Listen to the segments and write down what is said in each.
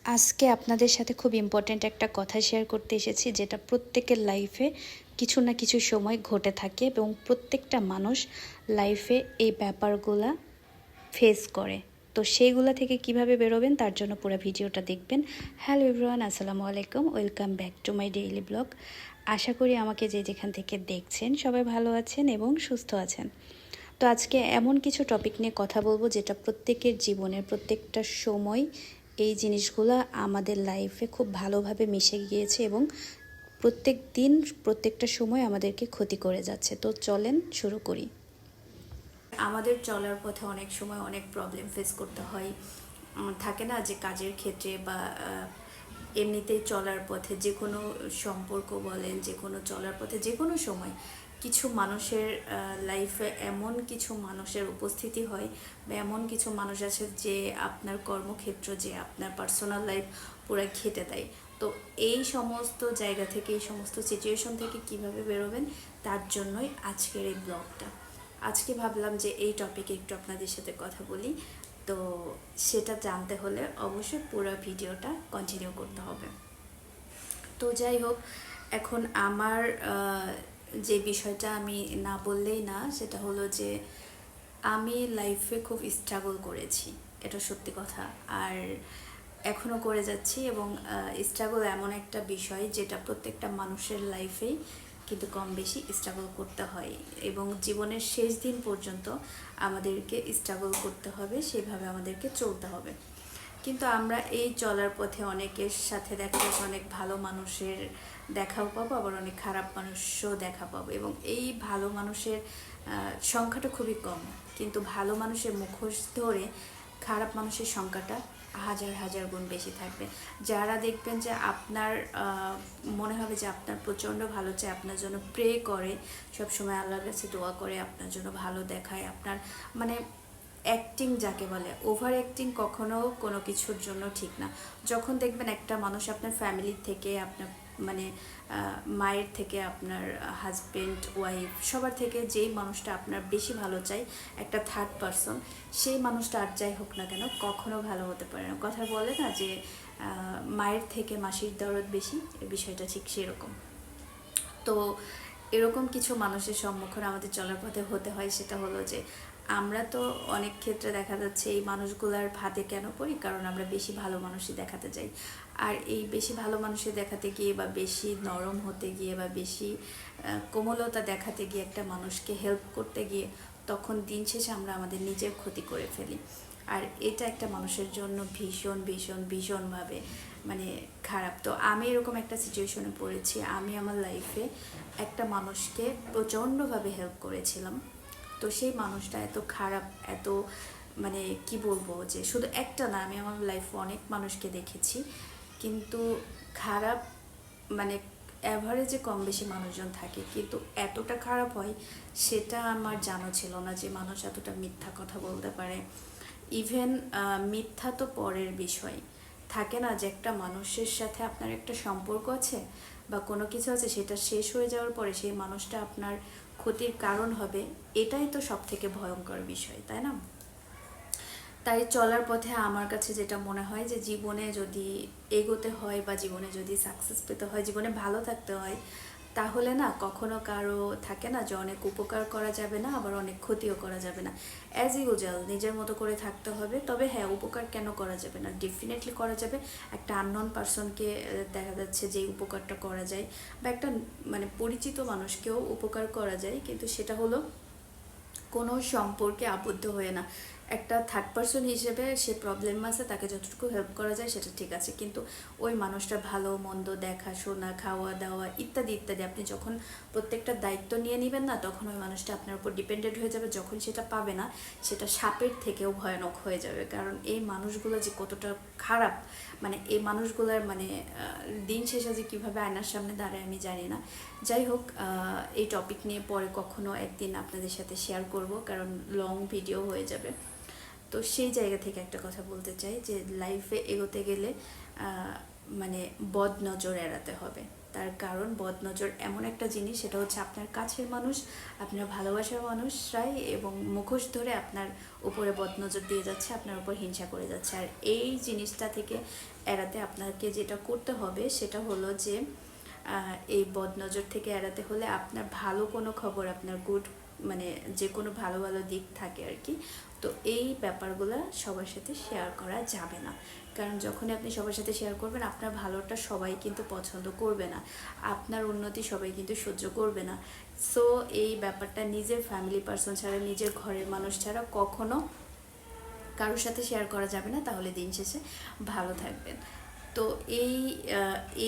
আজকে আপনাদের সাথে খুব ইম্পর্ট্যান্ট একটা কথা শেয়ার করতে এসেছি, যেটা প্রত্যেকের লাইফে কিছু না কিছু সময় ঘটে থাকে এবং প্রত্যেকটা মানুষ লাইফে এই ব্যাপারগুলা ফেস করে। তো সেইগুলা থেকে কিভাবে বেরোবেন তার জন্য পুরো ভিডিওটা দেখবেন। হ্যালো এভরিওয়ান, আসসালামু আলাইকুম, welcome back to my daily blog. আশা করি আমাকে যেখান থেকে দেখছেন সবাই ভালো আছেন এবং সুস্থ আছেন। তো আজকে এমন কিছু টপিক নিয়ে কথা বলবো যেটা প্রত্যেকের জীবনের প্রত্যেকটা সময় এই জিনিসগুলো আমাদের লাইফে খুব ভালোভাবে মিশে গিয়েছে এবং প্রত্যেক দিন প্রত্যেকটা সময় আমাদেরকে ক্ষতি করে যাচ্ছে। তো চলেন শুরু করি। আমাদের চলার পথে অনেক সময় অনেক প্রবলেম ফেস করতে হয়। থাকে না যে কাজের ক্ষেত্রে বা এমনিতেই চলার পথে যে কোনো সম্পর্ক বলেন, যে কোনো চলার পথে যে কোনো সময় কিছু মানুষের লাইফে এমন কিছু মানুষের উপস্থিতি হয় বা এমন কিছু মানুষ আছে যে আপনার কর্মক্ষেত্র, যে আপনার পার্সোনাল লাইফ পুরো ঘেঁটে দেয়। তো এই সমস্ত জায়গা থেকে, এই সমস্ত সিচুয়েশন থেকে কিভাবে বেরোবেন তার জন্যই আজকের এই ব্লগটা। আজকে ভাবলাম যে এই টপিকে একটু আপনাদের সাথে কথা বলি। তো সেটা জানতে হলে অবশ্যই পুরো ভিডিওটা কন্টিনিউ করতে হবে। তো যাই হোক, এখন আমার যে বিষয়টা আমি না বললেই না, সেটা হলো যে আমি লাইফে খুব স্ট্রাগল করেছি, এটা সত্যি কথা। আর এখনও করে যাচ্ছি এবং স্ট্রাগল এমন একটা বিষয় যেটা প্রত্যেকটা মানুষের লাইফেই কিন্তু কম বেশি স্ট্রাগল করতে হয় এবং জীবনের শেষ দিন পর্যন্ত আমাদেরকে স্ট্রাগল করতে হবে, সেভাবে আমাদেরকে চলতে হবে। কিন্তু আমরা এই চলার পথে অনেকের সাথে দেখা যাচ্ছে অনেক ভালো মানুষের দেখাও পাবো, আবার অনেক খারাপ মানুষও দেখা পাবো এবং এই ভালো মানুষের সংখ্যাটা খুবই কম। কিন্তু ভালো মানুষের মুখোশ ধরে খারাপ মানুষের সংখ্যাটা হাজার হাজার গুণ বেশি থাকবে। যারা দেখবেন যে আপনার মনে হবে যে আপনার প্রচণ্ড ভালো চায়, আপনার জন্য প্রে করে, সবসময় আল্লাহর কাছে দোয়া করে, আপনার জন্য ভালো দেখায়, আপনার মানে অ্যাক্টিং যাকে বলে, ওভার অ্যাক্টিং কখনো কোনো কিছুর জন্য ঠিক না। যখন দেখবেন একটা মানুষ আপনার ফ্যামিলির থেকে, আপনার মানে মায়ের থেকে, আপনার হাজব্যান্ড ওয়াইফ সবার থেকে যেই মানুষটা আপনার বেশি ভালো চাই, একটা থার্ড পারসন, সেই মানুষটা আর যাই হোক না কেন কখনো ভালো হতে পারে না। কথা বলে না যে মায়ের থেকে মাসির দরদ বেশি, এই বিষয়টা ঠিক সেরকম। তো এরকম কিছু মানুষের সম্মুখীন আমাদের চলার পথে হতে হয়। সেটা হলো যে আমরা তো অনেক ক্ষেত্রে দেখা যাচ্ছে এই মানুষগুলার ফাঁদে কেন পড়ি, কারণ আমরা বেশি ভালো মানুষই দেখাতে যাই। আর এই বেশি ভালো মানুষই দেখাতে গিয়ে বা বেশি নরম হতে গিয়ে বা বেশি কোমলতা দেখাতে গিয়ে একটা মানুষকে হেল্প করতে গিয়ে তখন দিন শেষে আমরা আমাদের নিজের ক্ষতি করে ফেলি। আর এটা একটা মানুষের জন্য ভীষণ ভীষণ ভীষণভাবে মানে খারাপ। তো আমি এরকম একটা সিচুয়েশনে পড়েছি। আমি আমার লাইফে একটা মানুষকে প্রচণ্ডভাবে হেল্প করেছিলাম। তো সেই মানুষটা এত খারাপ, এত মানে কি বলবো, যে শুধু একটা না, আমি আমার লাইফে অনেক মানুষকে দেখেছি, কিন্তু খারাপ মানে অ্যাভারেজে কম বেশি মানুষজন থাকে, কিন্তু এতটা খারাপ হয় সেটা আমার জানা ছিল না, যে মানুষ এতটা মিথ্যা কথা বলতে পারে। ইভেন মিথ্যা তো পরের বিষয়, থাকে না যে একটা মানুষের সাথে আপনার একটা সম্পর্ক আছে বা কোনো কিছু আছে, সেটা শেষ হয়ে যাওয়ার পরে সেই মানুষটা আপনার ক্ষতির কারণ হবে, এটাই তো সব থেকে ভয়ঙ্কর বিষয়, তাই না? তাই চলার পথে আমার কাছে যেটা মনে হয় যে জীবনে যদি এগোতে হয় বা জীবনে যদি সাকসেস পেতে হয়, জীবনে ভালো থাকতে হয়, তাহলে না কখনো কারো থাকে না যে অনেক উপকার করা যাবে না, আবার অনেক ক্ষতিও করা যাবে না। অ্যাজ ইউজুয়াল নিজের মতো করে থাকতে হবে। তবে হ্যাঁ, উপকার কেন করা যাবে না, ডেফিনেটলি করা যাবে। একটা আননোন পারসনকে দেখা যাচ্ছে যে উপকারটা করা যায়, বা একটা মানে পরিচিত মানুষকেও উপকার করা যায়, কিন্তু সেটা হলো কোনো সম্পর্কে আবদ্ধ হয়ে না। একটা থার্ড পারসন হিসেবে সে প্রবলেম আছে, তাকে যতটুকু হেল্প করা যায় সেটা ঠিক আছে, কিন্তু ওই মানুষটার ভালো মন্দ দেখাশোনা, খাওয়া দাওয়া ইত্যাদি ইত্যাদি আপনি যখন প্রত্যেকটা দায়িত্ব নিয়ে নেবেন না, তখন ওই মানুষটা আপনার উপর ডিপেন্ডেন্ট হয়ে যাবে। যখন সেটা পাবে না, সেটা সাপের থেকেও ভয়ানক হয়ে যাবে। কারণ এই মানুষগুলো যে কতটা খারাপ, মানে এই মানুষগুলোর মানে দিন শেষে যে কীভাবে আয়নার সামনে দাঁড়ায় আমি জানি না। যাই হোক, এই টপিক নিয়ে পরে কখনো একদিন আপনাদের সাথে শেয়ার করব, কারণ লং ভিডিও হয়ে যাবে। তো সেই জায়গা থেকে একটা কথা বলতে চাই যে লাইফে এগোতে গেলে মানে বদ নজর এড়াতে হবে। তার কারণ বদনজর এমন একটা জিনিস, সেটা হচ্ছে আপনার কাছের মানুষ, আপনার ভালোবাসার মানুষরাই এবং মুখোশ ধরে আপনার উপরে বদনজর দিয়ে যাচ্ছে, আপনার উপর হিংসা করে যাচ্ছে। আর এই জিনিসটা থেকে এড়াতে আপনাকে যেটা করতে হবে সেটা হলো যে এই বদনজর থেকে এড়াতে হলে আপনার ভালো কোনো খবর, আপনার গুড মানে যে কোনো ভালো ভালো দিক থাকে আর কি, তো এই ব্যাপারগুলো সবার সাথে শেয়ার করা যাবে না। কারণ যখনই আপনি সবার সাথে শেয়ার করবেন, আপনার ভালোটা সবাই কিন্তু পছন্দ করবে না, আপনার উন্নতি সবাই কিন্তু সহ্য করবে না। সো এই ব্যাপারটা নিজের ফ্যামিলি পার্সন ছাড়া, নিজের ঘরের মানুষ ছাড়া কখনো কারোর সাথে শেয়ার করা যাবে না, তাহলে দিন শেষে ভালো থাকবেন। তো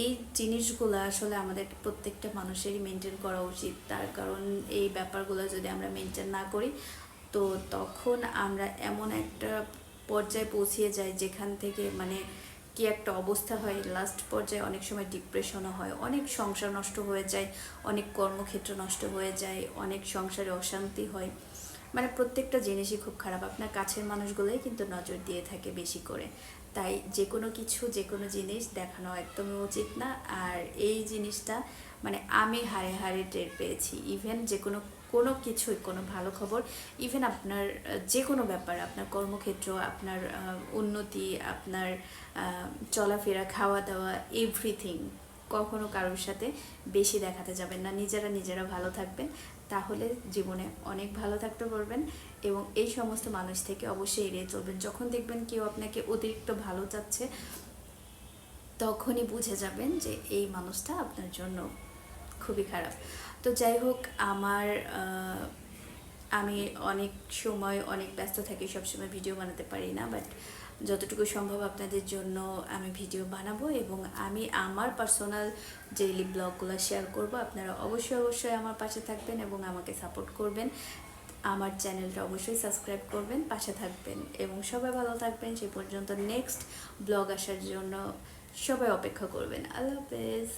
এই জিনিসগুলো আসলে আমাদের প্রত্যেকটা মানুষেরই মেনটেন করা উচিত। তার কারণ এই ব্যাপারগুলো যদি আমরা মেনটেন না করি, তো তখন আমরা এমন একটা পর্যায়ে পৌঁছিয়ে যাই যেখান থেকে মানে কি একটা অবস্থা হয়, লাস্ট পর্যায়ে অনেক সময় ডিপ্রেশনও হয়, অনেক সংসার নষ্ট হয়ে যায়, অনেক কর্মক্ষেত্র নষ্ট হয়ে যায়, অনেক সংসারে অশান্তি হয়, মানে প্রত্যেকটা জিনিসই খুব খারাপ। আপনার কাছের মানুষগুলোই কিন্তু নজর দিয়ে থাকে বেশি করে। তাই যে কোনো কিছু, যে কোনো জিনিস দেখানো একদমই উচিত না। আর এই জিনিসটা মানে আমি হাড়ে হাড়ে টের পেয়েছি। ইভেন যে কোনো কোনো কিছুই, কোনো ভালো খবর, ইভেন আপনার যে কোনো ব্যাপার, আপনার কর্মক্ষেত্র, আপনার উন্নতি, আপনার চলাফেরা, খাওয়া দাওয়া, এভরিথিং কখনো কারোর সাথে বেশি দেখাতে যাবেন না। নিজেরা ভালো থাকবেন, তাহলে জীবনে অনেক ভালো থাকতে পারবেন। এবং এই সমস্ত মানুষ থেকে অবশ্যই এড়িয়ে চলবেন। যখন দেখবেন কেউ আপনাকে অতিরিক্ত ভালো চাচ্ছে, তখনই বুঝে যাবেন যে এই মানুষটা আপনার জন্য খুবই খারাপ। তো যাই হোক, আমি অনেক সময় অনেক ব্যস্ত থাকি, সবসময় ভিডিও বানাতে পারি না, বাট যতটুকু সম্ভব আপনাদের জন্য আমি ভিডিও বানাবো এবং আমি আমার পার্সোনাল ডেইলি ব্লগগুলো শেয়ার করব। আপনারা অবশ্যই আমার পাশে থাকবেন এবং আমাকে সাপোর্ট করবেন। আমার চ্যানেলটা অবশ্যই সাবস্ক্রাইব করবেন, পাশে থাকবেন এবং সবাই ভালো থাকবেন। সে পর্যন্ত নেক্সট ব্লগ আসার জন্য সবাই অপেক্ষা করবেন। আল্লাহ হাফেজ।